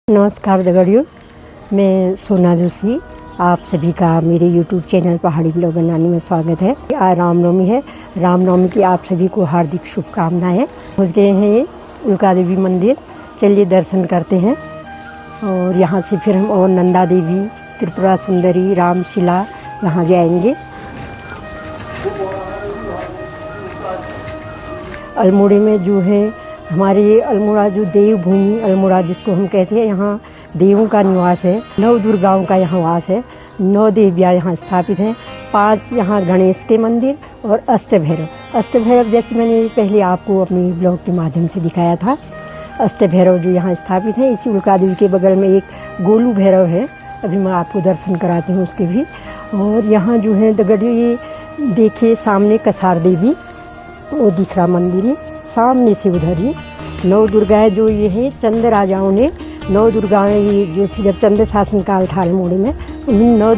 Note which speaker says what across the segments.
Speaker 1: नमस्कार दगड़ियों, मैं सोना जोशी। आप सभी का मेरे YouTube चैनल पहाड़ी ब्लॉग बनाने में स्वागत है। आज रामनवमी है। रामनवमी की आप सभी को हार्दिक शुभकामनाएं। पहुँच गए हैं ये उल्का देवी मंदिर। चलिए दर्शन करते हैं और यहाँ से फिर हम और नंदा देवी, त्रिपुरा सुंदरी, रामशिला यहाँ जाएंगे। अल्मोड़े में जो है हमारे ये अल्मोड़ा जो देवभूमि अल्मोड़ा जिसको हम कहते हैं, यहाँ देवों का निवास है। 9 दुर्गाओं का यहाँ वास है। 9 देवियाँ यहाँ स्थापित हैं। 5 यहाँ गणेश के मंदिर और अष्टभैरव। अष्टभैरव जैसे मैंने पहले आपको अपने ब्लॉग के माध्यम से दिखाया था। अष्टभैरव जो यहाँ स्थापित हैं। इसी उल्का देवी के बगल में एक गोलू भैरव है, अभी मैं आपको दर्शन कराती हूँ उसके भी। और यहाँ जो है दगड़ियों, ये देखिए सामने कसार देवी, वो दिख रहा मंदिर है सामने से उधर ही। 9 दुर्गाएं जो ये हैं, चंद राजाओं ने 9 दुर्गाएं ये जो थी, जब चंद शासन काल था अल्मोड़े में, उन्हीं 9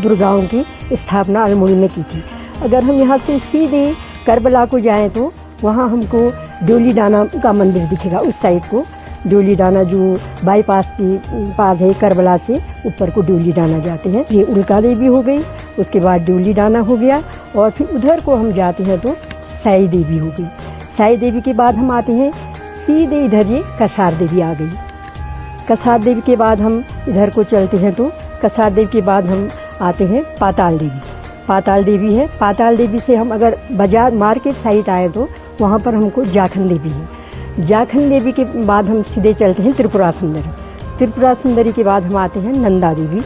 Speaker 1: दुर्गाओं की स्थापना अल्मोड़े में की थी। अगर हम यहाँ से सीधे करबला को जाएं तो वहाँ हमको डोली डाना का मंदिर दिखेगा। उस साइड को डोली डाना जो बाईपास के पास है, करबला से ऊपर को डोली डाना जाते हैं। ये उल्का देवी हो गई, उसके बाद डोली डाना हो गया और फिर उधर को हम जाते हैं तो साई देवी हो गई। साई देवी के बाद हम आते हैं सीधे इधर, ये कसार देवी आ गई। कसार देवी के बाद हम इधर को चलते हैं तो कसार देवी के बाद हम आते हैं पाताल देवी। पाताल देवी है। पाताल देवी से हम अगर बाजार मार्केट साइड आए तो वहाँ पर हमको जाखन देवी है। जाखन देवी के बाद हम सीधे चलते हैं त्रिपुरा सुंदरी। त्रिपुरा सुंदरी के बाद हम आते हैं नंदा देवी।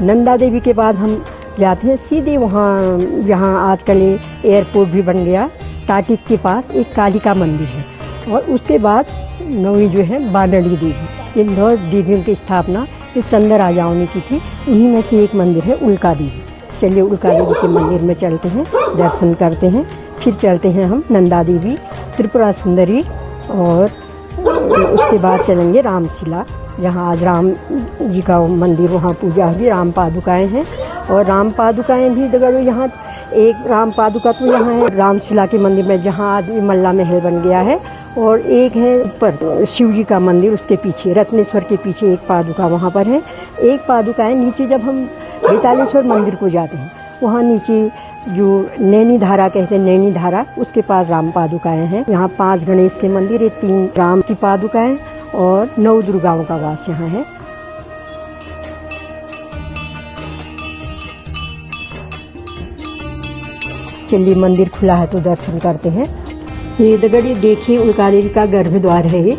Speaker 1: नंदा देवी के बाद हम जाते हैं सीधे वहाँ, जहाँ आजकल एयरपोर्ट भी बन गया, टाटिक के पास एक कालिका मंदिर है। और उसके बाद 9वीं जो है बानड़ी देवी। ये 9 देवियों की स्थापना ये चंद राजाओं ने की थी। उन्हीं में से एक मंदिर है उल्का देवी। चलिए उल्का देवी के मंदिर में चलते हैं, दर्शन करते हैं। फिर चलते हैं हम नंदा देवी, त्रिपुरा सुंदरी और उसके बाद चलेंगे रामशिला, जहाँ आज राम जी का मंदिर, वहाँ पूजा होगी। राम पादुकाएँ हैं और राम पादुकाएँ भी दगड़ो यहाँ एक राम पादुका तो यहाँ है रामशिला के मंदिर में, जहाँ आज मल्ला महल बन गया है। और एक है ऊपर शिव जी का मंदिर, उसके पीछे रत्नेश्वर के पीछे एक पादुका वहाँ पर है। एक पादुका है नीचे, जब हम बेतालेश्वर मंदिर को जाते हैं वहाँ नीचे जो नैनी धारा कहते हैं, नैनी धारा, उसके पास राम पादुकाएँ हैं। यहाँ 5 गणेश के मंदिर, ये 3 राम की पादुकाएँ और 9 दुर्गाओं का वास यहाँ है। चलिए मंदिर खुला है तो दर्शन करते हैं। ये दगड़ियों देखिए उल्का देवी का गर्भद्वार है ये।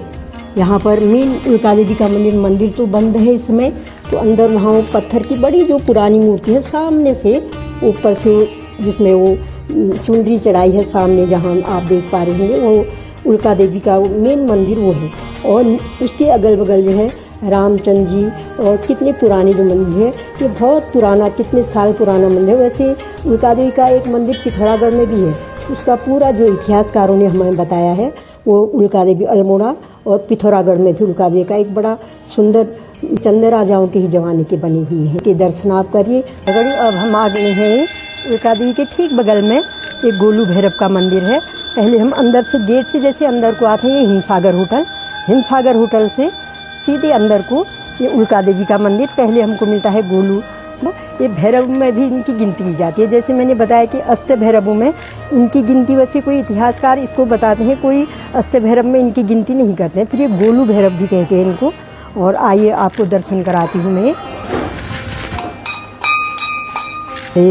Speaker 1: यहाँ पर मेन उल्का देवी का मंदिर तो बंद है इस समय, तो अंदर वहाँ पत्थर की बड़ी जो पुरानी मूर्ति है, सामने से ऊपर से जिसमें वो चुनरी चढ़ाई है, सामने जहाँ आप देख पा रहे होंगे, वो उल्का देवी का मेन मंदिर वो है। और उसके अगल बगल जो है रामचंद्र जी, और कितने पुराने जो मंदिर है, ये बहुत पुराना, कितने साल पुराना मंदिर है। वैसे उल्का देवी का एक मंदिर पिथौरागढ़ में भी है, उसका पूरा जो इतिहासकारों ने हमें बताया है, वो उल्का देवी अल्मोड़ा और पिथौरागढ़ में भी उल्का देवी का एक बड़ा सुंदर चंद राजाओं के ही जमाने की बनी हुई है। कि दर्शन आप करिए। अगर अब हम आ गए हैं उल्का देवी के ठीक बगल में एक गोलू भैरव का मंदिर है। पहले हम अंदर से गेट से जैसे अंदर को आते हैं, ये हिमसागर होटल, हिमसागर होटल से सीधे अंदर को ये उल्का देवी का मंदिर। पहले हमको मिलता है गोलू। ये भैरव में भी इनकी गिनती की जाती है। जैसे मैंने बताया कि अष्टभैरवों में इनकी गिनती, वैसे कोई इतिहासकार इसको बताते हैं, कोई अष्टभैरव में इनकी गिनती नहीं करते हैं। फिर ये गोलू भैरव भी कहते हैं इनको। और आइए आपको दर्शन कराती हूँ मैं।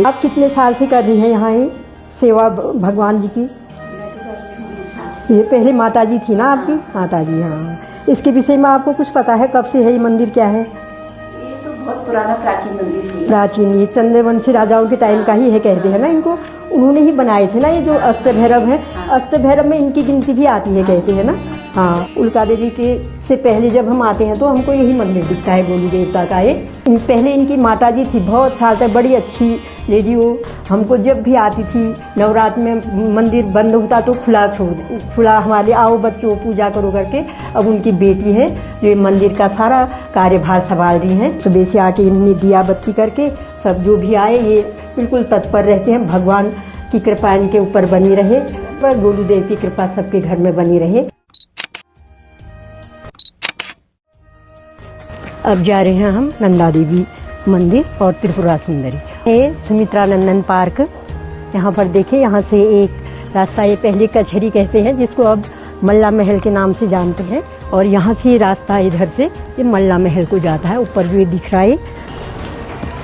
Speaker 1: आप कितने साल से कर रही हैं यहाँ ये सेवा भगवान जी की? ये पहले माता जी थी ना आपकी? माता जी, हाँ। इसके विषय में आपको कुछ पता है, कब से है ये मंदिर, क्या है?
Speaker 2: ये तो बहुत पुराना प्राचीन मंदिर है।
Speaker 1: प्राचीन, ये चंद्रवंशी राजाओं के टाइम का ही है कहते हैं ना इनको। उन्होंने ही बनाए थे ना ये जो अष्टभैरव है। अष्टभैरव में इनकी गिनती भी आती है कहते हैं ना। हाँ, उल्का देवी के से पहले जब हम आते हैं तो हमको यही मंदिर दिखता है गोलू देवता का। ये पहले इनकी माता जी थी, बहुत साल तक बड़ी अच्छी लेडी वो। हमको जब भी आती थी नवरात्र में, मंदिर बंद होता तो खुला हमारे आओ बच्चों पूजा करो करके। अब उनकी बेटी है जो ये मंदिर का सारा कार्यभार संभाल रही हैं। सुबह से आके इन्हें दिया बत्ती करके सब जो भी आए ये बिल्कुल तत्पर रहते हैं। भगवान की कृपा इनके ऊपर बनी रहे, पर गोलू देव की कृपा सबके घर में बनी रहे। अब जा रहे हैं हम नंदा देवी मंदिर और त्रिपुरा सुंदरी। ये सुमित्रा नंदन पार्क, यहाँ पर देखिए, यहाँ से एक रास्ता, ये पहले कचहरी कहते हैं जिसको अब मल्ला महल के नाम से जानते हैं, और यहाँ से रास्ता इधर से ये मल्ला महल को जाता है। ऊपर जो ये दिख रहा है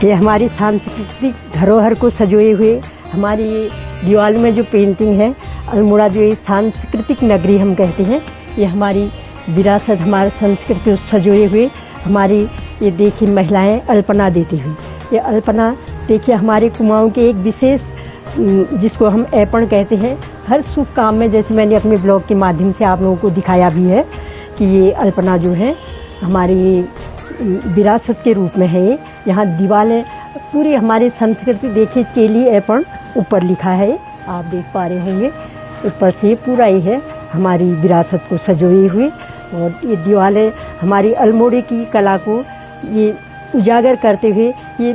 Speaker 1: ये हमारी सांस्कृतिक धरोहर को सजोए हुए, हमारी दीवार में जो पेंटिंग है, अल्मोड़ा जो ये सांस्कृतिक नगरी हम कहते हैं, ये हमारी विरासत, हमारे संस्कृति को सजोए हुए हमारी, ये देखिए महिलाएं अल्पना देती हुई। ये अल्पना देखिए हमारे कुमाऊं के एक विशेष, जिसको हम ऐपण कहते हैं, हर शुभ काम में, जैसे मैंने अपने ब्लॉग के माध्यम से आप लोगों को दिखाया भी है कि ये अल्पना जो है हमारी विरासत के रूप में है। ये यहाँ दीवारें पूरी हमारी संस्कृति, देखिए चेली ऐपण ऊपर लिखा है, आप देख पा रहे होंगे, ऊपर से पूरा ही है हमारी विरासत को सजोई हुई। और ये दीवारें हमारी अल्मोड़े की कला को ये उजागर करते हुए ये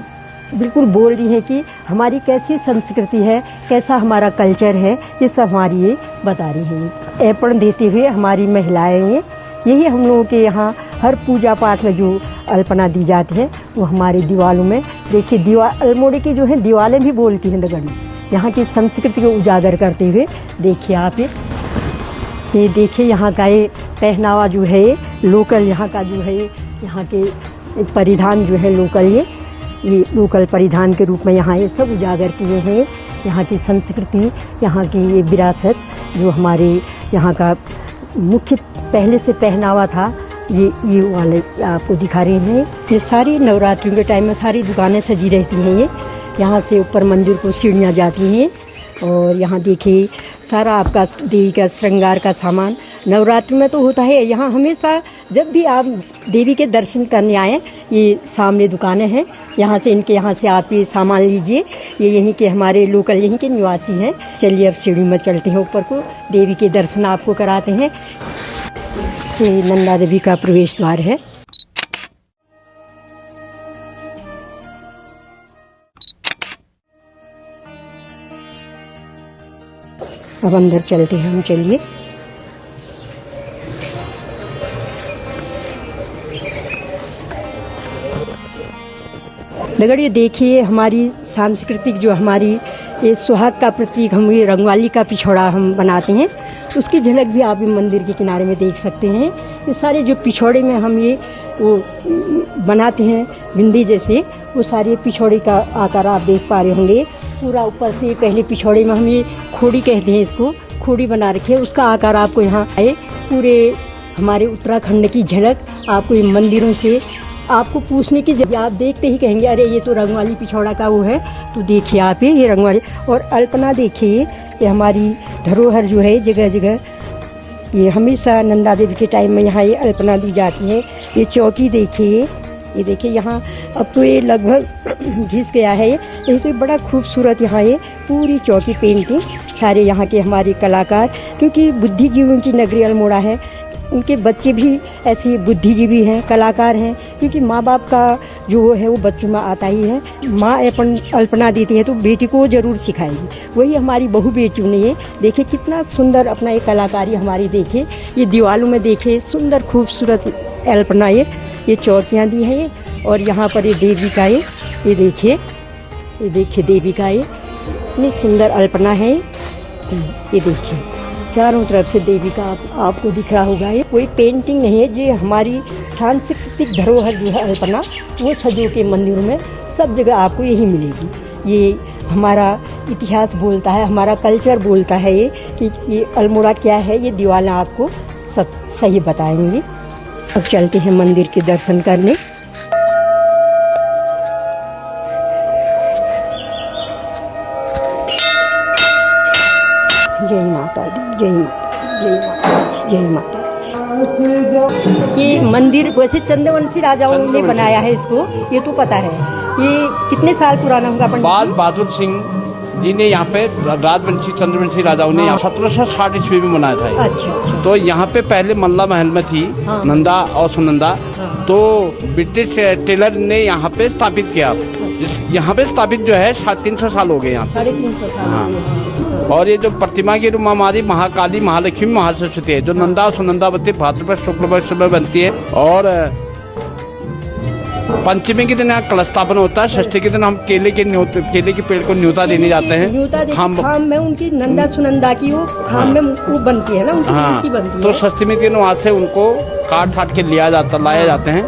Speaker 1: बिल्कुल बोल रही हैं कि हमारी कैसी संस्कृति है, कैसा हमारा कल्चर है, ये सब हमारी ये बता रही हैं। ऐपण देते हुए हमारी महिलाएं, यही हम लोगों के यहाँ हर पूजा पाठ में जो अल्पना दी जाती है वो हमारी दीवारों में, देखिए दीवार अल्मोड़े की जो है दीवारें भी बोलती हैं दगड़ी, यहाँ की संस्कृति को उजागर करते हुए। देखिए आप ये देखिए यहाँ का ये पहनावा जो है, लोकल यहाँ का जो है, यहाँ के परिधान जो है लोकल, ये लोकल परिधान के रूप में यहाँ ये सब उजागर किए हैं। यहाँ की संस्कृति, यहाँ की ये विरासत जो हमारे यहाँ का मुख्य पहले से पहनावा था, ये वाले आपको दिखा रहे हैं। ये सारी नवरात्रियों के टाइम में सारी दुकानें सजी रहती हैं। ये यहाँ से ऊपर मंदिर को सीढ़ियाँ जाती हैं, और यहाँ देखिए सारा आपका देवी का श्रृंगार का सामान नवरात्रि में तो होता है। यहाँ हमेशा जब भी आप देवी के दर्शन करने आएँ, ये सामने दुकानें हैं, यहाँ से इनके यहाँ से आप ये सामान लीजिए। ये यहीं के हमारे लोकल यहीं के निवासी हैं। चलिए अब सीढ़ी में चलते हैं ऊपर को, देवी के दर्शन आपको कराते हैं। ये नंदा देवी का प्रवेश द्वार है। अब अंदर चलते हैं हम, चलिए। दगड़िए देखिए हमारी सांस्कृतिक जो हमारी ये सुहाग का प्रतीक, हम ये रंगवाली का पिछौड़ा हम बनाते हैं, उसकी झलक भी आप मंदिर के किनारे में देख सकते हैं। ये सारे जो पिछौड़े में हम ये वो बनाते हैं बिंदी जैसे, वो सारे पिछौड़े का आकार आप देख पा रहे होंगे। पूरा ऊपर से पहले पिछौड़े में हम ये खोड़ी कहते हैं, इसको खोड़ी बना रखे है, उसका आकार आपको यहाँ आए। पूरे हमारे उत्तराखंड की झलक आपको इन मंदिरों से आपको पूछने की जब आप देखते ही कहेंगे अरे ये तो रंगवाली पिछौड़ा का वो है। तो देखिए आप ये रंगवाली और अल्पना देखिए, ये हमारी धरोहर जो है जगह जगह, ये हमेशा नंदा देवी के टाइम में यहाँ ये अल्पना दी जाती है। ये चौकी देखिए, ये देखिए यहाँ अब तो ये लगभग घिस गया है, ये तो बड़ा खूबसूरत यहाँ ये पूरी चौकी पेंटिंग, सारे यहाँ के हमारे कलाकार, क्योंकि बुद्धिजीवियों की नगरी अल्मोड़ा है, उनके बच्चे भी ऐसे बुद्धिजीवी हैं, कलाकार हैं, क्योंकि माँ बाप का जो वो है वो बच्चों में आता ही है। माँ अपन अल्पना देती है तो बेटी को ज़रूर सिखाएगी, वही हमारी बहू बेटियों ने ये देखिए कितना सुंदर अपना ये कलाकारी हमारी, देखिए ये दीवारों में देखिए सुंदर खूबसूरत अल्पना, ये चौकियाँ दी हैं ये, और यहाँ पर ये देवी का ये देखिए देवी का ये इतनी सुंदर अल्पना है। ये देखिए चारों तरफ से देवी का आपको दिख रहा होगा। ये कोई पेंटिंग नहीं है, ये हमारी सांस्कृतिक धरोहर जो है अल्पना, वो सजो के मंदिरों में सब जगह आपको यही मिलेगी। ये हमारा इतिहास बोलता है, हमारा कल्चर बोलता है ये कि ये अल्मोड़ा क्या है, ये दीवारें आपको सब सही बताएंगी। अब चलते हैं मंदिर के दर्शन करने। जय माता दी, जय माता दी, जय माता दी, जय माता दी। ये मंदिर वैसे चंद्रवंशी राजाओं ने बनाया है इसको, ये तो पता है। ये कितने साल पुराना होगा?
Speaker 3: बाज बहादुर सिंह जी ने यहाँ पे राजवंशी चंद्रवंशी राजाओं ने 1760 ईस्वी में बनाया था।
Speaker 1: अच्छा।
Speaker 3: तो यहाँ पे पहले मल्ला महल में थी नंदा और सुनंदा, तो ब्रिटिश टेलर ने यहाँ पे स्थापित किया। यहाँ पे स्थापित जो है 350 साल हो गए यहाँ,
Speaker 1: 350 साल।
Speaker 3: हाँ। और ये जो प्रतिमा की रूप हमारी महाकाली, महालक्ष्मी, महासरस्वती है, जो नंदा और सुनंदावती भाद्रपद शुक्ल पक्ष में बनती है। और पंचमी के दिन यहाँ कलश स्थापन होता है, षष्ठी के दिन हम केले के पेड़ को न्योता देने जाते हैं।
Speaker 1: न्योता देके खाम में उनकी नंदा सुनंदा की वो खाम में वो बनती है ना, उनकी मूर्ति बनती है।
Speaker 3: तो षष्ठी के दिन वहाँ से उनको काट के लाए जाते हैं,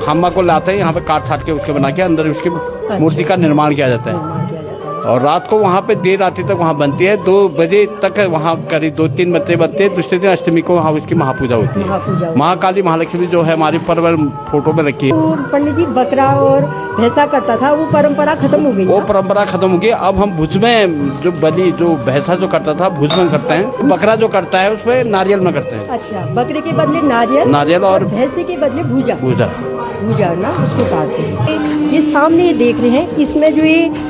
Speaker 3: खामा को लाते हैं, यहाँ पे काट के उसके बना के अंदर उसकी मूर्ति का निर्माण किया जाता है। और रात को वहाँ पे देर रात्रि तक वहाँ बनती है, 2 बजे तक वहाँ करीब 2-3 बजे बनते हैं। दूसरे दिन अष्टमी को वहाँ उसकी महापूजा होती है। महाकाली महालक्ष्मी जो है हमारी परवर फोटो में रखी है।
Speaker 1: तो पंडित जी बकरा और भैंसा करता था, वो परंपरा खत्म हो गई।
Speaker 3: वो परंपरा खत्म हो गई। अब हम भुज में जो भैंसा जो करता था भुज में करते हैं। बकरा जो करता है उसमें नारियल में करते हैं।
Speaker 1: अच्छा, बकरे के बदले नारियल और भैंसे के बदले भूजा ना उसको काटते हैं। ये सामने ये देख रहे हैं, इसमें जो ये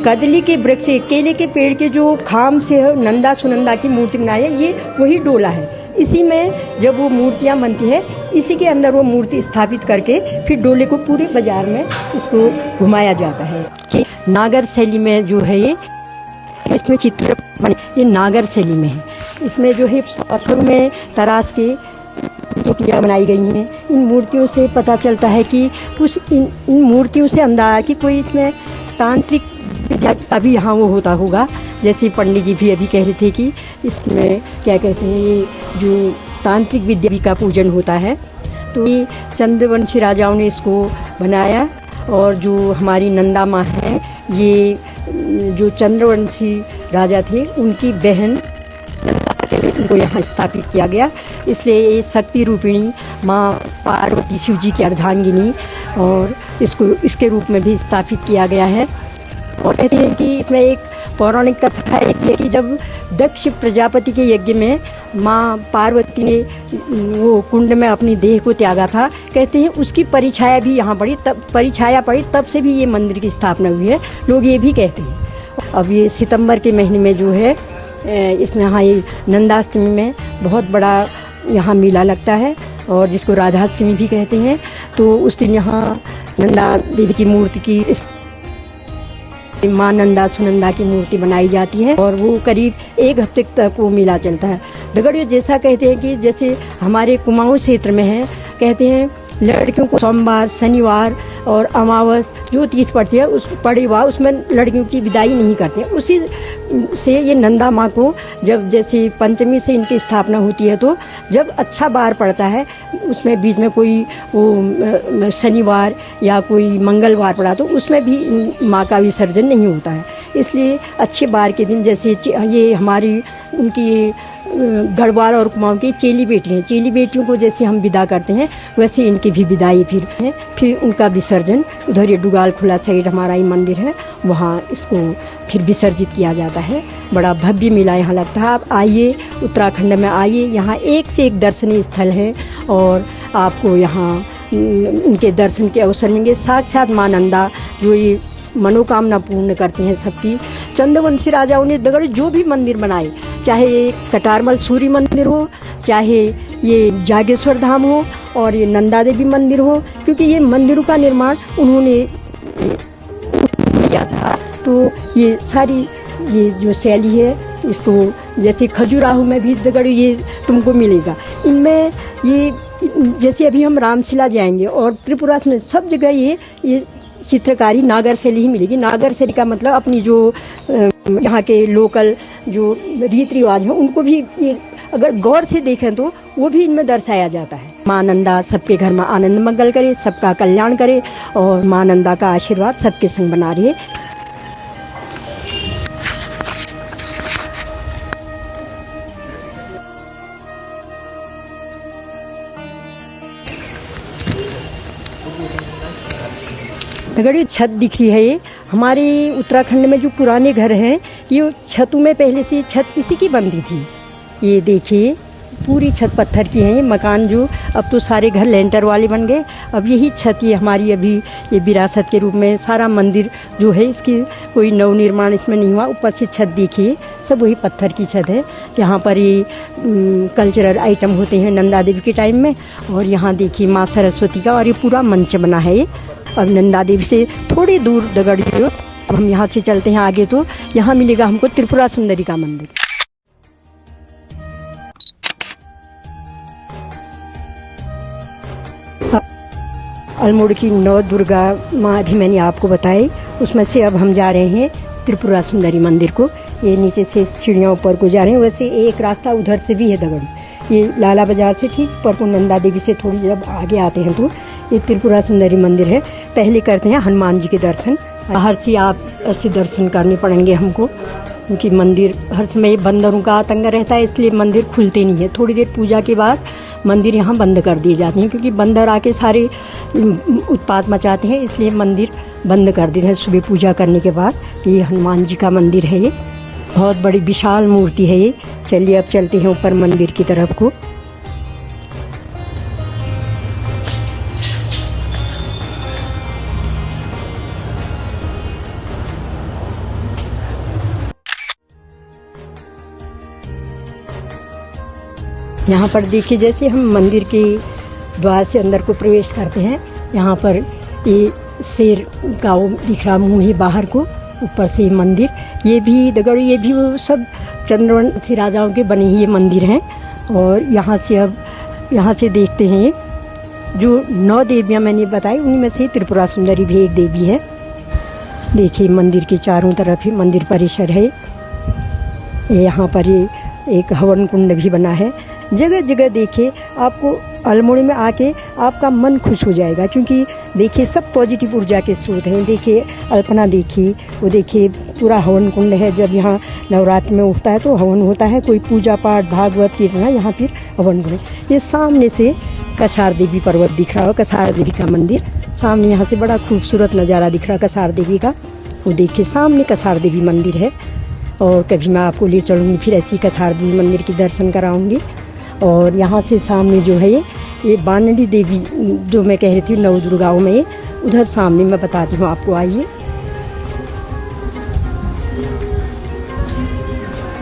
Speaker 1: कदली के वृक्ष केले के पेड़ के जो खाम से नंदा सुनंदा की मूर्ति बनाई है, ये वही डोला है। इसी में जब वो मूर्तियाँ बनती है, इसी के अंदर वो मूर्ति स्थापित करके फिर डोले को पूरे बाजार में इसको घुमाया जाता है। नागर शैली में जो है ये इसमें चित्र बने, ये नागर शैली में है। इसमें जो है पत्थर में तराश के मूर्तियाँ बनाई गई हैं। इन मूर्तियों से पता चलता है कि कुछ इन मूर्तियों से अंदाजा कि कोई इसमें तांत्रिक अभी यहाँ वो होता होगा। जैसे पंडित जी भी अभी कह रहे थे कि इसमें क्या कहते हैं, ये जो तांत्रिक विद्या का पूजन होता है। तो ये चंद्रवंशी राजाओं ने इसको बनाया। और जो हमारी नंदा माँ है, ये जो चंद्रवंशी राजा थे उनकी बहन इनको यहाँ स्थापित किया गया। इसलिए ये शक्ति रूपिणी माँ पार्वती शिव जी की अर्धांगिनी और इसके रूप में भी स्थापित किया गया है। और कहते हैं कि इसमें एक पौराणिक कथा है कि जब दक्ष प्रजापति के यज्ञ में माँ पार्वती ने वो कुंड में अपनी देह को त्यागा था, कहते हैं उसकी परिछाया भी यहाँ पड़ी, तब से भी ये मंदिर की स्थापना हुई है, लोग ये भी कहते हैं। अब ये सितंबर के महीने में जो है इसमें यहाँ ये नंदाष्टमी में बहुत बड़ा यहाँ मेला लगता है, और जिसको राधाष्टमी भी कहते हैं। तो उस दिन यहाँ नंदा देवी की मूर्ति की माँ नंदा सुनंदा की मूर्ति बनाई जाती है, और वो करीब 1 हफ्ते तक वो मेला चलता है। दगड़ियों जैसा कहते हैं कि जैसे हमारे कुमाऊं क्षेत्र में है, कहते हैं लड़कियों को सोमवार, शनिवार और अमावस जो तीज पड़ती है पड़े हुआ उसमें लड़कियों की विदाई नहीं करते। उसी से ये नंदा माँ को जब जैसे पंचमी से इनकी स्थापना होती है, तो जब अच्छा बार पड़ता है, उसमें बीच में कोई वो शनिवार या कोई मंगलवार पड़ा, तो उसमें भी माँ का विसर्जन नहीं होता है। इसलिए अच्छे बार के दिन जैसे ये हमारी उनकी गढ़वाल और कुमाऊं की चेली बेटियों को जैसे हम विदा करते हैं, वैसे इनकी भी विदाई फिर उनका विसर्जन उधर ये डुगाल खुला साइड हमारा ही मंदिर है, वहाँ इसको फिर विसर्जित किया जाता है। बड़ा भव्य मेला यहाँ लगता है। आप आइए, उत्तराखंड में आइए, यहाँ एक से एक दर्शनीय स्थल हैं और आपको यहाँ उनके दर्शन के अवसर मिलेंगे। साक्षात माँ नंदा जो ये मनोकामना पूर्ण करते हैं सबकी। चंद्रवंशी राजाओं ने दगड़ जो भी मंदिर बनाए, चाहे ये कटारमल सूर्य मंदिर हो, चाहे ये जागेश्वर धाम हो और ये नंदा देवी मंदिर हो, क्योंकि ये मंदिरों का निर्माण उन्होंने किया था। तो ये सारी ये जो शैली है, इसको जैसे खजुराहो में भी दगड़ ये तुमको मिलेगा। इनमें ये जैसे अभी हम रामशिला जाएंगे और त्रिपुरा में सब जगह ये चित्रकारी नागर शैली ही मिलेगी। नागर शैली का मतलब अपनी जो यहाँ के लोकल जो रीति रिवाज हैं उनको भी ये अगर गौर से देखें तो वो भी इनमें दर्शाया जाता है। माँ नंदा सबके घर में आनंद मंगल करे, सबका कल्याण करे और माँ नंदा का आशीर्वाद सबके संग बना रहे। दगड़ी छत दिख रही है, ये हमारे उत्तराखंड में जो पुराने घर हैं, ये छतों में पहले से छत इसी की बनती थी। ये देखिए पूरी छत पत्थर की है। ये मकान जो अब तो सारे घर लेंटर वाले बन गए, अब यही छत ये हमारी अभी ये विरासत के रूप में सारा मंदिर जो है, इसकी कोई नवनिर्माण इसमें नहीं हुआ। ऊपर से छत देखिए सब वही पत्थर की छत है। यहाँ पर ये कल्चरल आइटम होते हैं नंदा देवी के टाइम में। और यहाँ देखिए माँ सरस्वती का, और ये पूरा मंच बना है ये। अब नंदा देवी से थोड़ी दूर दगड़ियों अब हम यहाँ से चलते हैं आगे, तो यहाँ मिलेगा हमको त्रिपुरा सुंदरी का मंदिर। अल्मोड़ की 9 दुर्गा माँ भी मैंने आपको बताई, उसमें से अब हम जा रहे हैं त्रिपुरा सुंदरी मंदिर को। ये नीचे से सीढ़ियाँ ऊपर को जा रहे हैं, वैसे एक रास्ता उधर से भी है दगड़ी, ये लाला बाजार से ठीक ऊपर को नंदा देवी से थोड़ी जब आगे आते हैं तो ये त्रिपुरा सुंदरी मंदिर है। पहले करते हैं हनुमान जी के दर्शन, बाहर से आप ऐसे दर्शन करने पड़ेंगे हमको, क्योंकि मंदिर हर समय बंदरों का आतंक रहता है, इसलिए मंदिर खुलते नहीं है। थोड़ी देर पूजा के बाद मंदिर यहाँ बंद कर दिए जाते हैं, क्योंकि बंदर आके सारे उत्पात मचाते हैं, इसलिए मंदिर बंद कर देते हैं सुबह पूजा करने के बाद। ये हनुमान जी का मंदिर है, ये बहुत बड़ी विशाल मूर्ति है ये। चलिए अब चलते हैं ऊपर मंदिर की तरफ को। यहाँ पर देखिए, जैसे हम मंदिर के द्वार से अंदर को प्रवेश करते हैं, यहाँ पर ये शेर का वो दिख रहा मुँह है बाहर को, ऊपर से मंदिर, ये भी दगड़, ये भी वो सब चंद्रवंशी राजाओं के बने हुए मंदिर हैं। और यहाँ से अब यहाँ से देखते हैं, ये जो 9 देवियाँ मैंने बताई उनमें में से त्रिपुरा सुंदरी भी एक देवी है। देखिए मंदिर के चारों तरफ ही मंदिर परिसर है। यहाँ पर ये एक हवन कुंड भी बना है। जगह जगह देखिए, आपको अल्मोड़ा में आके आपका मन खुश हो जाएगा, क्योंकि देखिए सब पॉजिटिव ऊर्जा के स्रोत हैं। देखिए अल्पना, देखिए वो, देखिए पूरा हवन कुंड है। जब यहाँ नवरात्र में उठता है तो हवन होता है, कोई पूजा पाठ भागवत कीर्तन, यहाँ फिर हवन कुंड। ये सामने से कसार देवी पर्वत दिख रहा है, कसार देवी का मंदिर सामने, यहाँ से बड़ा खूबसूरत नज़ारा दिख रहा है कसार देवी का। वो देखिए सामने कसार देवी मंदिर है, और कभी मैं आपको ले चलूँगी फिर ऐसी कसार देवी मंदिर के दर्शन कराऊँगी। और यहाँ से सामने जो है ये बानड़ी देवी, जो मैं कह रही थी 9 दुर्गाओं में, उधर सामने मैं बताती हूँ आपको। आइए,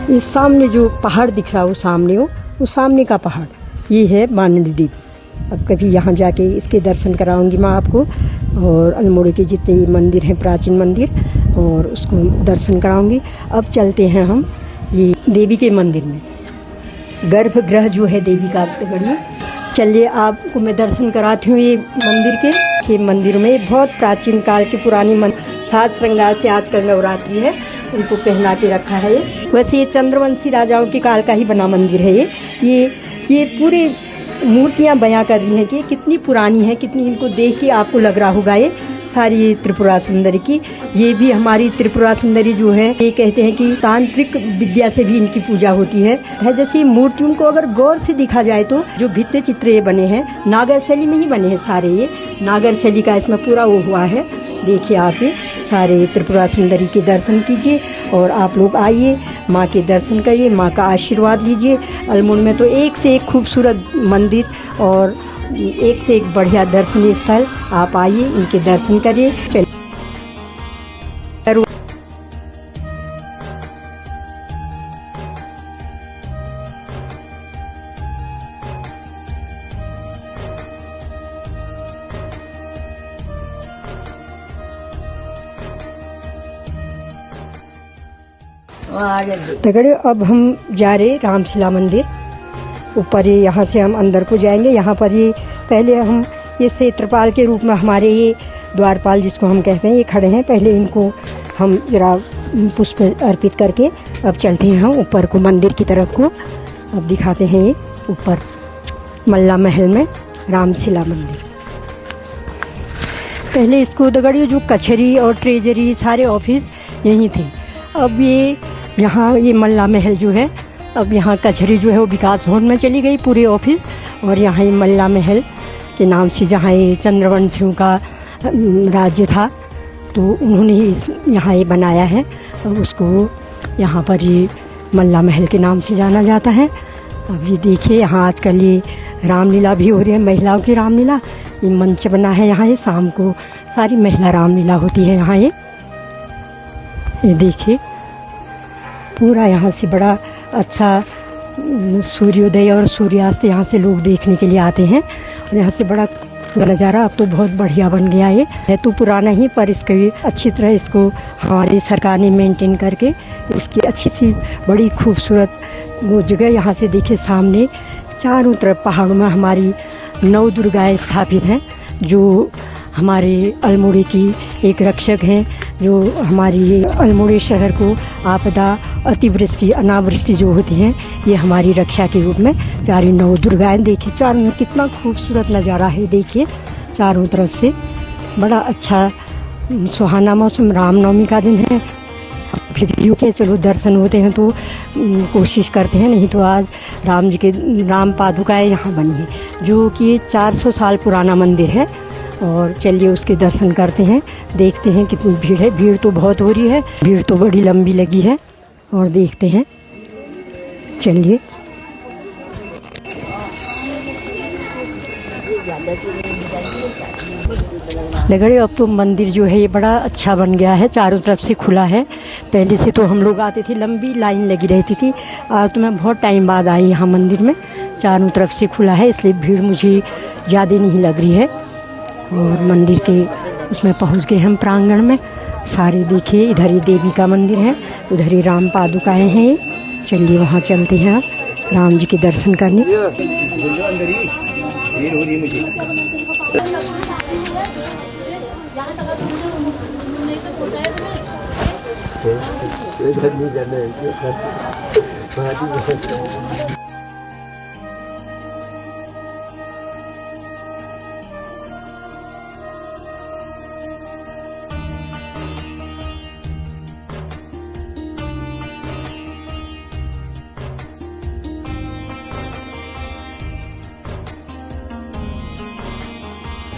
Speaker 1: ये सामने जो पहाड़ दिख रहा है वो सामने का पहाड़, ये है बानड़ी देवी। अब कभी यहाँ जाके इसके दर्शन कराऊंगी मैं आपको, और अल्मोड़ा के जितने मंदिर हैं प्राचीन मंदिर, और उसको दर्शन कराऊंगी। अब चलते हैं हम ये देवी के मंदिर में, गर्भगृह जो है देवी का दगड़ी। चलिए आपको मैं दर्शन कराती हूँ ये मंदिर के मंदिर में। बहुत प्राचीन काल के पुरानी साज श्रृंगार से आजकल नवरात्रि है, उनको पहना के रखा है। वैसे ये चंद्रवंशी राजाओं के काल का ही बना मंदिर है ये पूरे मूर्तियाँ बयां कर रही हैं कि कितनी पुरानी है, कितनी, इनको देख के आपको लग रहा होगा ये सारी त्रिपुरा सुंदरी की। ये भी हमारी त्रिपुरा सुंदरी जो है, ये कहते हैं कि तांत्रिक विद्या से भी इनकी पूजा होती है। जैसे मूर्तियों को अगर गौर से देखा जाए तो जो भित्ति चित्र ये बने हैं नागर शैली में ही बने हैं सारे, ये नागर शैली का इसमें पूरा वो हुआ है। देखिए आप ये सारे त्रिपुरा सुंदरी के दर्शन कीजिए, और आप लोग आइए माँ के दर्शन करिए, माँ का आशीर्वाद लीजिए। अल्मोड़ा में तो एक से एक खूबसूरत मंदिर और एक से एक बढ़िया दर्शनीय स्थल, आप आइए इनके दर्शन करिए। चलिए तगड़े, अब हम जा रहे रामशिला मंदिर ऊपर। ये यहाँ से हम अंदर को जाएंगे। यहाँ पर ये पहले हम ये क्षेत्रपाल के रूप में हमारे ये द्वारपाल जिसको हम कहते हैं, ये खड़े हैं। पहले इनको हम जरा पुष्प अर्पित करके अब चलते हैं हम ऊपर को मंदिर की तरफ को। अब दिखाते हैं ये ऊपर मल्ला महल में रामशिला मंदिर। पहले इसको दगड़ियों जो कचहरी और ट्रेजरी सारे ऑफिस यहीं थे। अब ये यहाँ ये मल्ला महल जो है, अब यहाँ कचहरी जो है वो विकास भवन में चली गई पूरे ऑफिस, और यहाँ ये मल्ला महल के नाम से जहाँ ये चंद्रवंशियों का राज्य था तो उन्होंने ही यहाँ ये बनाया है, और उसको यहाँ पर ये मल्ला महल के नाम से जाना जाता है। अब ये देखिए यहाँ आजकल ये रामलीला भी हो रही है, महिलाओं की रामलीला। ये मंच बना है यहाँ, ये शाम को सारी महिला रामलीला होती है यहाँ। ये देखिए पूरा यहाँ से बड़ा अच्छा सूर्योदय और सूर्यास्त यहाँ से लोग देखने के लिए आते हैं। और यहाँ से बड़ा नज़ारा अब तो बहुत बढ़िया बन गया है तो पुराना ही, पर इसकी अच्छी तरह इसको हमारी सरकार ने मेंटेन करके इसकी अच्छी सी बड़ी खूबसूरत वो जगह। यहाँ से देखिए सामने चारों तरफ पहाड़ों में हमारी 9 दुर्गाएं स्थापित हैं, जो हमारे अल्मोड़े की एक रक्षक हैं जो हमारी अल्मोड़े शहर को आपदा अतिवृष्टि अनावृष्टि जो होती हैं ये हमारी रक्षा के रूप में चारों नौ दुर्गाएं देखिए चारों में कितना खूबसूरत नज़ारा है देखिए चारों तरफ से बड़ा अच्छा सुहाना मौसम रामनवमी का दिन है फिर यूँ के चलो दर्शन होते हैं तो कोशिश करते हैं नहीं तो आज राम जी के राम पादुकाएँ यहाँ बनी हैं जो कि 400 साल पुराना मंदिर है और चलिए उसके दर्शन करते हैं देखते हैं कितनी भीड़ है भीड़ तो बहुत हो रही है भीड़ तो बड़ी लंबी लगी है और देखते हैं चलिए लगड़े अब तो मंदिर जो है ये बड़ा अच्छा बन गया है चारों तरफ से खुला है पहले से तो हम लोग आते थे लंबी लाइन लगी रहती थी आज तो मैं बहुत टाइम बाद आई यहाँ मंदिर में चारों तरफ से खुला है इसलिए भीड़ मुझे ज़्यादा नहीं लग रही है और मंदिर के उसमें पहुँच गए हम प्रांगण में सारे देखिए इधर ही देवी का मंदिर है उधर ही राम पादुकाएँ हैं चलिए वहाँ चलते हैं राम जी के दर्शन करने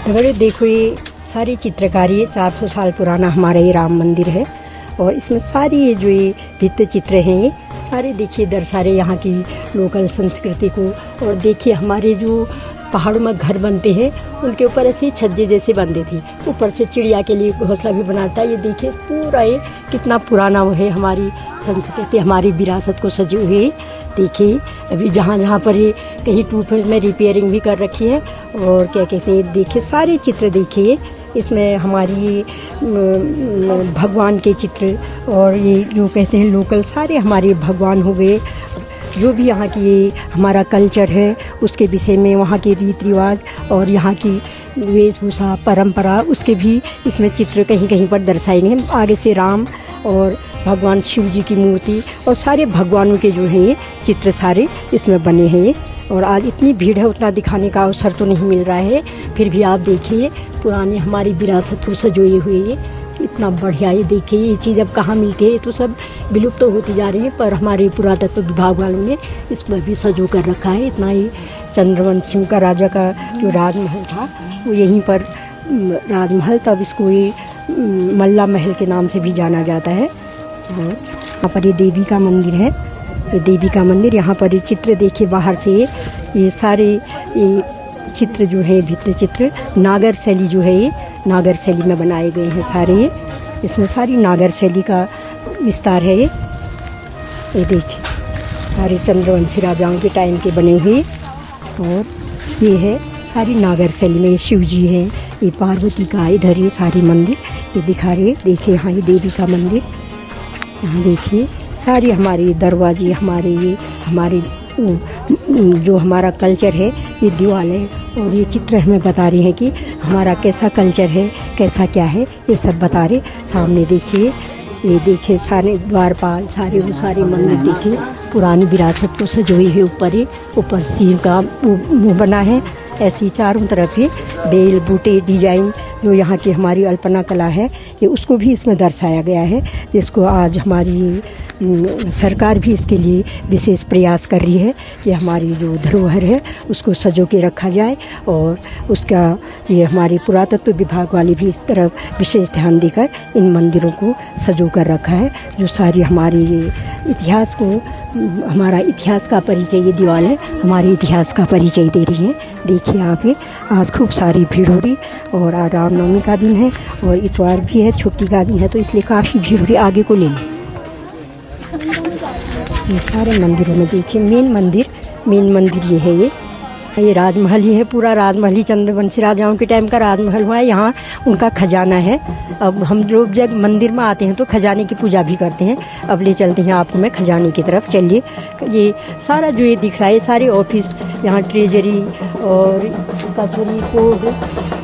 Speaker 1: अगर देखो ये सारी चित्रकारी है 400 साल पुराना हमारा ये राम मंदिर है और इसमें सारी ये जो ये भित्ति चित्र हैं ये सारे देखिए दर्शा रहे यहाँ की लोकल संस्कृति को और देखिए हमारे जो पहाड़ों में घर बनते हैं उनके ऊपर ऐसे छज्जे जैसे बनते थे ऊपर से चिड़िया के लिए घोंसला भी बनाता है ये देखिए पूरा ये कितना पुराना वो है हमारी संस्कृति हमारी विरासत को सजे हुए देखिए अभी जहाँ जहाँ पर ये कहीं टूट में रिपेयरिंग भी कर रखी है और क्या कहते हैं देखिए सारे चित्र देखिए इसमें हमारी भगवान के चित्र और ये जो कहते हैं लोकल सारे हमारे भगवान हो गए जो भी यहाँ की ये हमारा कल्चर है उसके विषय में वहाँ के रीति रिवाज और यहाँ की वेशभूषा परंपरा उसके भी इसमें चित्र कहीं कहीं पर दर्शाए गए हैं आगे से राम और भगवान शिव जी की मूर्ति और सारे भगवानों के जो हैं ये चित्र सारे इसमें बने हैं और आज इतनी भीड़ है उतना दिखाने का अवसर तो नहीं मिल रहा है फिर भी आप देखिए पुरानी हमारी विरासत को सजोए हुए इतना बढ़िया ये देखिए ये चीज़ अब कहाँ मिलती है तो सब विलुप्त तो होती जा रही है पर हमारे पुरातत्व विभाग वालों ने इसमें भी सजो कर रखा है इतना ही चंद्रवंशियों का राजा का जो राजमहल था वो यहीं पर राजमहल तब इसको ये मल्ला महल के नाम से भी जाना जाता है यहाँ पर ये देवी का मंदिर है ये देवी का मंदिर यहाँ पर ये चित्र देखिए बाहर से ये सारे ये चित्र जो है भित्ति चित्र नागर शैली जो है ये नागर शैली में बनाए गए हैं सारे ये इसमें सारी नागर शैली का विस्तार है ये देखिए सारे चंद्रवंशी राजाओं के टाइम के बने हुए और ये है सारी नागर शैली में ये शिव जी हैं ये पार्वती का इधर ये सारे मंदिर ये दिखा रहे देखिए यहाँ ये देवी का मंदिर यहाँ देखिए सारी हमारी दरवाजे हमारे जो हमारा कल्चर है ये दीवार है और ये चित्र हमें बता रही हैं कि हमारा कैसा कल्चर है कैसा क्या है ये सब बता रहे सामने देखिए ये देखिए सारे द्वारपाल सारे मंदिर देखिए पुरानी विरासत को सजोई है ऊपर सिंह का मुँह बना है ऐसी चारों तरफ ये बेल बूटे डिजाइन जो यहाँ की हमारी अल्पना कला है ये उसको भी इसमें दर्शाया गया है जिसको आज हमारी सरकार भी इसके लिए विशेष प्रयास कर रही है कि हमारी जो धरोहर है उसको सजो के रखा जाए और उसका ये हमारे पुरातत्व विभाग वाले भी इस तरफ विशेष ध्यान देकर इन मंदिरों को सजो कर रखा है जो सारी हमारी ये इतिहास को हमारा इतिहास का परिचय ये दीवार है हमारे इतिहास का परिचय दे रही है देखिए आप ये आज खूब सारी भीड़ हो रही और आज रामनवमी का दिन है और इतवार भी है छुट्टी का दिन है तो इसलिए काफ़ी भीड़ हो रही आगे को ले लें ये सारे मंदिरों में देखिए मेन मंदिर ये है ये ये राजमहल ही है, पूरा राजमहल ही चंद्रवंशी राजाओं के टाइम का राजमहल हुआ है। यहाँ उनका खजाना है। अब हम लोग जब मंदिर में आते हैं तो खजाने की पूजा भी करते हैं। अब ले चलते हैं आपको मैं खजाने की तरफ, चलिए। ये सारा जो ये दिख रहा है, सारे ऑफिस, यहाँ ट्रेजरी और कचहरी,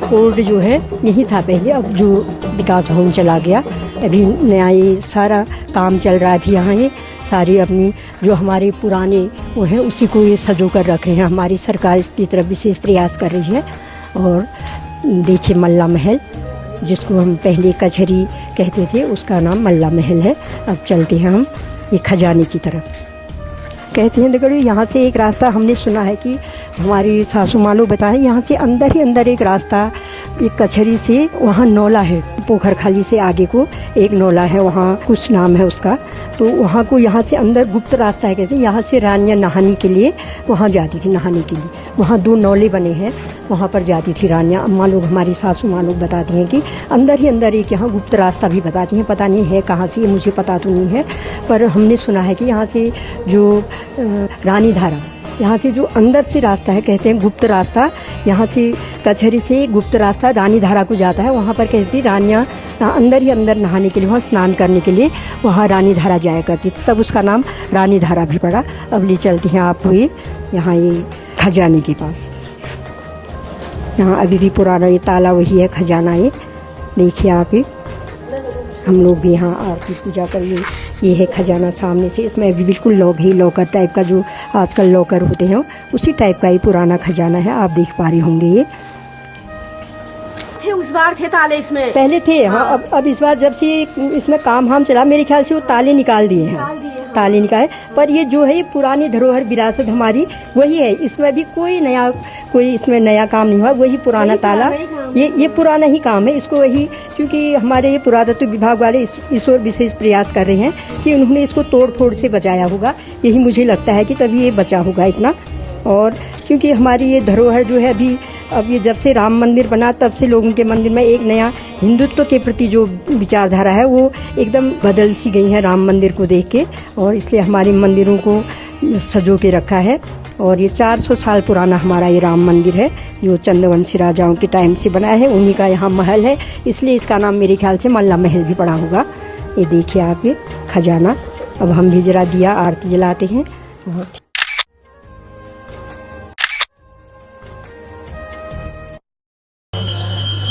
Speaker 1: कोर्ट जो है यही था पहले। अब जो विकास भवन चला गया, अभी नया ये सारा काम चल रहा है। अभी यहाँ ये सारी अपनी जो हमारे पुराने वो हैं उसी को ये सजो कर रख रहे हैं। हमारी सरकार इसकी तरफ विशेष प्रयास कर रही है। और देखिए मल्ला महल, जिसको हम पहले कचहरी कहते थे, उसका नाम मल्ला महल है। अब चलते हैं हम ये खजाने की तरफ। कहते हैं देखो, यहाँ से एक रास्ता हमने सुना है कि हमारी सासू माँ लोग बताएं, यहाँ से अंदर ही अंदर एक रास्ता, एक कचहरी से वहाँ नौला है, पोखर खाली से आगे को एक नौला है, वहाँ कुछ नाम है उसका। तो वहाँ को यहाँ से अंदर गुप्त रास्ता है कहते हैं। यहाँ से रानियाँ नहाने के लिए वहाँ जाती थी, नहाने के लिए। वहाँ 2 नौले बने हैं, वहाँ पर जाती थी रानियाँ। अम्मा लोग, हमारी सासू माँ लोग बताती हैं कि अंदर ही अंदर एक यहाँ गुप्त रास्ता भी बताती हैं। पता नहीं है कहाँ से, ये मुझे पता तो नहीं है, पर हमने सुना है कि यहाँ से जो रानी धारा, यहाँ से जो अंदर से रास्ता है कहते हैं गुप्त रास्ता, यहाँ से कचहरी से गुप्त रास्ता रानी धारा को जाता है। वहाँ पर कहती थी रानियाँ अंदर ही अंदर नहाने के लिए, वहाँ स्नान करने के लिए वहाँ रानी धारा जाया करती थी, तब उसका नाम रानी धारा भी पड़ा। अब ले चलती हैं आपको ये यहाँ ये खजाने के पास। यहाँ अभी भी पुराना ये ताला वही है, खजाना ये देखिए आप। ये हम लोग भी यहाँ आरती पूजा करिए। ये है खजाना सामने से, इसमें अभी बिल्कुल लॉकर टाइप का, जो आजकल लॉकर होते हैं उसी टाइप का ये पुराना खजाना है। आप देख पा रहे होंगे ये
Speaker 2: थे, उस बार थे ताले इसमें
Speaker 1: पहले थे। हाँ, अब इस बार जब से इसमें काम चला, मेरे ख्याल से वो ताले निकाल दिए हैं, ताले निकाले। पर ये जो है ये पुरानी धरोहर विरासत हमारी वही है, इसमें भी कोई इसमें नया काम नहीं हुआ, वही पुराना ताला, ये पुराना ही काम है। इसको वही, क्योंकि हमारे ये पुरातत्व विभाग वाले इस ओर विशेष प्रयास कर रहे हैं कि उन्होंने इसको तोड़ फोड़ से बचाया होगा, यही मुझे लगता है कि तभी ये बचा होगा इतना। और क्योंकि हमारी ये धरोहर जो है अब ये जब से राम मंदिर बना, तब से लोगों के मंदिर में एक नया हिंदुत्व के प्रति जो विचारधारा है वो एकदम बदल सी गई है राम मंदिर को देख के, और इसलिए हमारे मंदिरों को सजो के रखा है। और ये 400 साल पुराना हमारा ये राम मंदिर है, जो चंद्रवंशी राजाओं के टाइम से बना है, उन्हीं का यहाँ महल है, इसलिए इसका नाम मेरे ख्याल से मल्ला महल भी पड़ा होगा। ये देखिए आप ये खजाना। अब हम भी जरा दिया आरती जलाते हैं।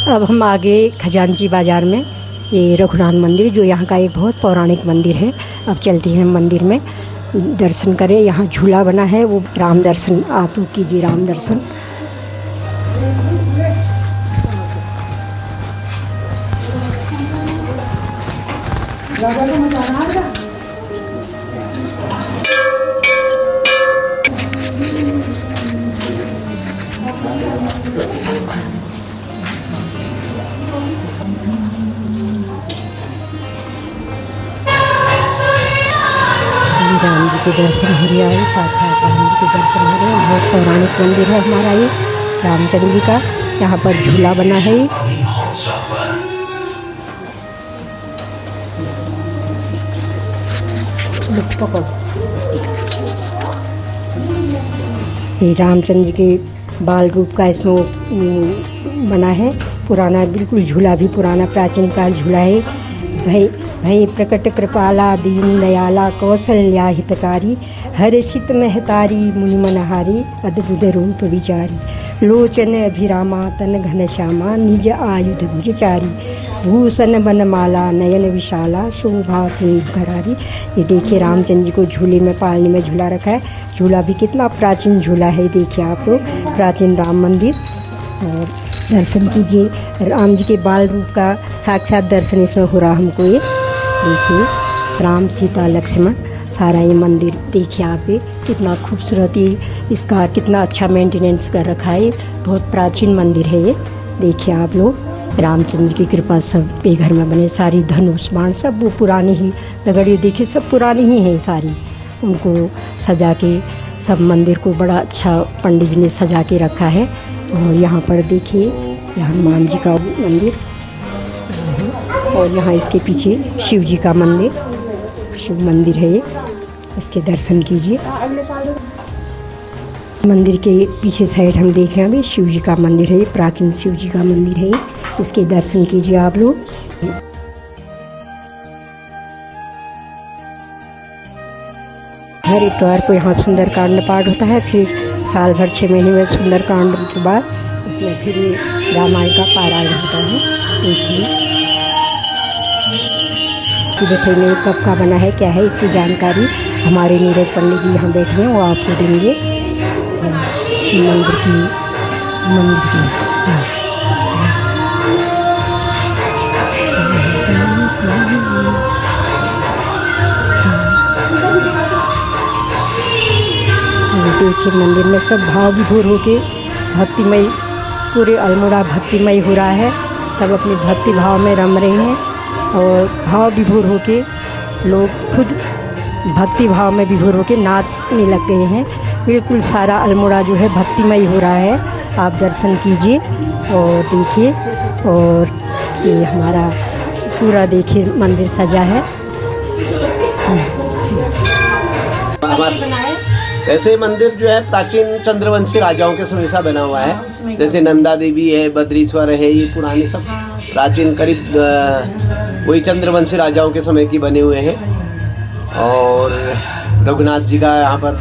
Speaker 1: अब हम आगे खजानची बाजार में, ये रघुनाथ मंदिर जो यहाँ का एक बहुत पौराणिक मंदिर है। अब चलते हैं मंदिर में, दर्शन करें। यहाँ झूला बना है, वो राम दर्शन आप लोग कीजिए, राम दर्शन। राम जी के दर्शन हो रहा है, साक्षात राम जी के दर्शन हो रहे हैं। बहुत पौराणिक मंदिर है हमारा ये रामचंद्र जी का। यहाँ पर झूला बना है। ये रामचंद्र जी के बाल रूप का इसमें बना है, पुराना बिल्कुल झूला भी पुराना प्राचीन काल झूला है। भय प्रकट कृपाला दीन दयाला कौशल्या हितकारी, हर्षित महतारी मुनि मनहारी, अद्भुत रूप विचारी, लोचन अभिरामा तन घनश्यामा, निज आयुध भुजचारी, भूषण बनमाला नयन विशाला, शोभा सिंह करारी। ये देखिए रामचंद्र जी को झूले में, पालने में झूला रखा है। झूला भी कितना प्राचीन झूला है, देखिए आप लोग, प्राचीन राम मंदिर। और दर्शन कीजिए, राम जी के बाल रूप का साक्षात दर्शन इसमें हो रहा हमको। ये देखिए राम सीता लक्ष्मण, सारा ये मंदिर देखिए आप, कितना खूबसूरत, इसका कितना अच्छा मेंटेनेंस कर रखा है। बहुत प्राचीन मंदिर है ये, देखिए आप लोग। रामचंद्र की कृपा सब पे घर में बने, सारी धनुष बाण सब वो पुरानी ही, दगड़ी देखिए सब पुरानी ही है सारी। उनको सजा के सब मंदिर को बड़ा अच्छा पंडित जी ने सजा के रखा है। और यहाँ पर देखिए हनुमान जी का मंदिर, और यहाँ इसके पीछे शिव जी का मंदिर, शिव मंदिर है ये, इसके दर्शन कीजिए। मंदिर के पीछे साइड हम देख रहे हैं अभी शिव जी का मंदिर है, ये प्राचीन शिव जी का मंदिर है। इसके दर्शन कीजिए आप लोग। हर इतवार को यहाँ सुंदरकांड पाठ होता है, फिर साल भर 6 महीने में सुंदरकांड के बाद इसमें फिर रामायण का पारायण होता है। देखिए विषय में कब का बना है, क्या है, इसकी जानकारी हमारे नीरज पंडित जी यहाँ बैठे हैं, वो आपको देंगे। मंदिर की देखिए मंदिर में सब भाव विभोर होके भक्तिमय, पूरे अल्मोड़ा भक्तिमय हो रहा है। सब अपनी भक्ति भाव में रम रहे हैं और भाव विभोर होके लोग खुद भक्ति भाव में विभोर होके नाचने लग गए हैं। बिल्कुल सारा अल्मोड़ा जो है भक्तिमय हो रहा है। आप दर्शन कीजिए और देखिए। और ये हमारा पूरा देखिए मंदिर सजा है।
Speaker 4: ऐसे मंदिर जो है प्राचीन चंद्रवंशी राजाओं के समय से बना हुआ है। जैसे नंदा देवी है, बद्रीश्वर है, ये पुराने सब प्राचीन करीब वही चंद्रवंशी राजाओं के समय की बने हुए हैं। और रघुनाथ जी का यहाँ पर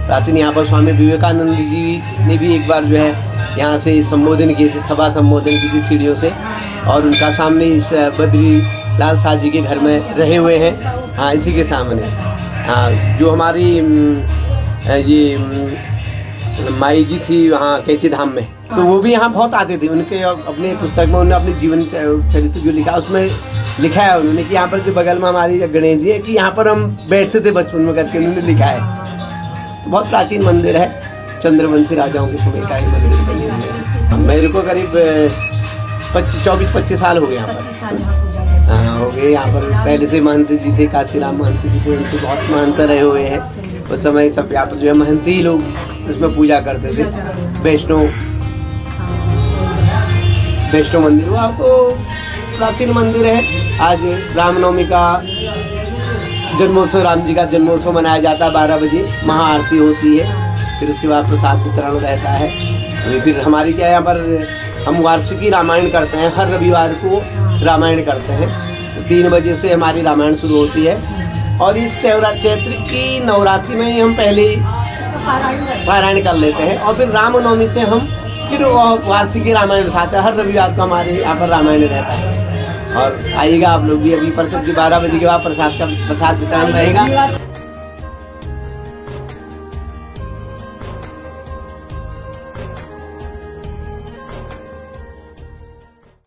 Speaker 4: प्राचीन, यहाँ पर स्वामी विवेकानंद जी ने भी एक बार जो है यहाँ से संबोधन किए थे, सभा संबोधन की थी सीढ़ियों से। और उनका सामने इस बद्री लाल शाह जी के घर में रहे हुए हैं। हाँ, इसी के सामने। हाँ, जो हमारी ये माई जी थी वहाँ कैची धाम में, तो वो भी यहाँ बहुत आते थे। उनके अपने पुस्तक में उन्होंने अपने जीवन चरित्र जो लिखा उसमें लिखा है उन्होंने कि यहाँ पर जो बगल में हमारी गणेश जी है कि यहाँ पर हम बैठते थे बचपन में करके, उन्होंने लिखा है। तो बहुत प्राचीन मंदिर है, चंद्रवंशी राजाओं के समय का ये मंदिर बने हुए है। मेरे को करीब 24-25 साल हो गए यहाँ पर। हाँ, हो गए। यहाँ पर पहले से महंत जी थे, काशीराम महंत जी थे, उनसे बहुत महंत रहे हुए हैं। उस समय सब यहाँ पर जो है महंती ही लोग उसमें पूजा करते थे। वैष्णो मंदिर हुआ तो प्राचीन मंदिर है। आज रामनवमी का जन्मोत्सव, राम जी का जन्मोत्सव मनाया जाता है। 12 बजे महाआरती होती है, फिर उसके बाद प्रसाद वितरण रहता है। तो फिर हमारी क्या है, यहाँ पर हम वार्षिकी रामायण करते हैं। हर रविवार को रामायण करते हैं। तो 3 बजे से हमारी रामायण शुरू होती है। और इस चैत्र की नवरात्रि में ही हम पहले पारायण कर लेते हैं और फिर रामनवमी से हम फिर वार्षिकी रामायण उठाते हैं। हर रविवार को हमारे यहाँ पर रामायण रहता है। और आइएगा आप लोग भी। अभी परसों 12 बजे के बाद प्रसाद वितरण रहेगा।